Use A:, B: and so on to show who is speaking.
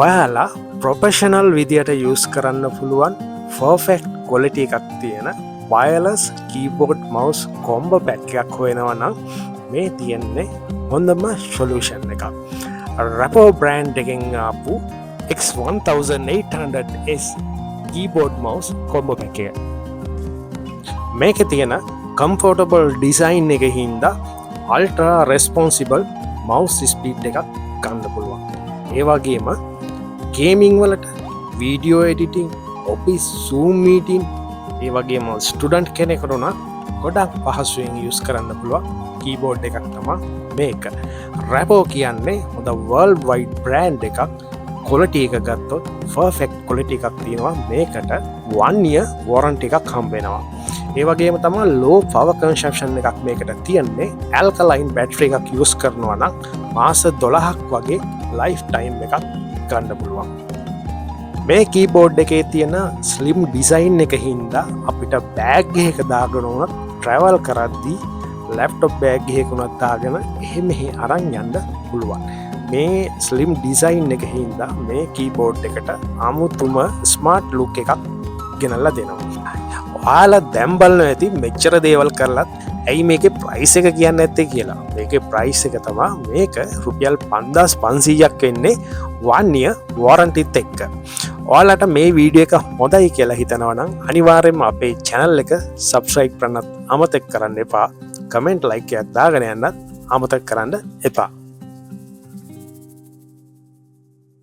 A: ඔයාලා ප්‍රොෆෙෂනල් විදියට යස් කරන්න පුළුවන් ෆර්ෆෙක්ට් කොලිටි එකක් තියෙන වයර්ලස් කීබෝඩ් මවුස් කොම්බෝ පැක් එකක් හොයනවා නම් මේ තියෙන්නේ හොඳම සොලියුෂන් එකක්. රැපෝ බ්‍රෑන්ඩ් එකෙන් ආපු X1800S කීබෝඩ් මවුස් කොම්බෝ පැක් එක. මේකේ තියෙන කම්ෆෝටබල් ඩිසයින් එක හින්දා අල්ට්‍රා රෙස්පොන්සිබල් මවුස් ස්පීඩ් එකක් ගන්න පුළුවන්. ඒ වගේම ගේමිං වලට video editing office zoom meeting ඒ වගේම ස්ටුඩන්ට් කෙනෙකුට උනත් ගොඩක් පහසුවෙන් යුස් කරන්න පුළුවන් කීබෝඩ් එකක් තමයි මේක. රැපෝ කියන්නේ හොඳ වර්ල්ඩ් වයිඩ් බ්‍රෑන්ඩ් එකක්. කොලිටි එක ගත්තොත් පර්ෆෙක්ට් කොලිටි එකක් තියෙනවා. මේකට 1 year warranty එකක් හම්බ වෙනවා. ඒ වගේම තමයි low power consumption එකක් මේකට තියෙන්නේ. alkaline battery එකක් යුස් කරනවා නම් මාස 12ක් වගේ life time එකක් ගන්න පුළුවන්. මේ කීබෝඩ් එකේ තියෙන ස්ලිම් ඩිසයින් එක හින්දා අපිට බෑග් එකක දාගෙන උනත් ට්‍රැවල් කරද්දී ලැප්ටොප් බෑග් එකක උනත් දාගෙන එහෙ මෙහෙ අරන් යන්න පුළුවන්. මේ ස්ලිම් ඩිසයින් එක හින්දා මේ කීබෝඩ් එකට අමුතුම ස්මාර්ට් ලුක් එකක් ගෙනල්ලා දෙනවා. ඔයාලා දැන් බලනවා ඇති මෙච්චර දේවල් කරලත් ඇයි මේකේ ප්‍රයිස් එක කියන්නේ නැත්තේ කියලා. මේකේ ප්‍රයිස් එක තමයි මේක රුපියල් 5500ක් වෙන්නේ 1 year warranty එක්ක. ඔයාලට මේ වීඩියෝ එක හොඳයි කියලා හිතනවා නම් අනිවාර්යයෙන්ම අපේ channel එක subscribe කරන්නත් අමතක කරන්න එපා. comment like එකක් දාගෙන යන්නත් අමතක කරන්න එපා.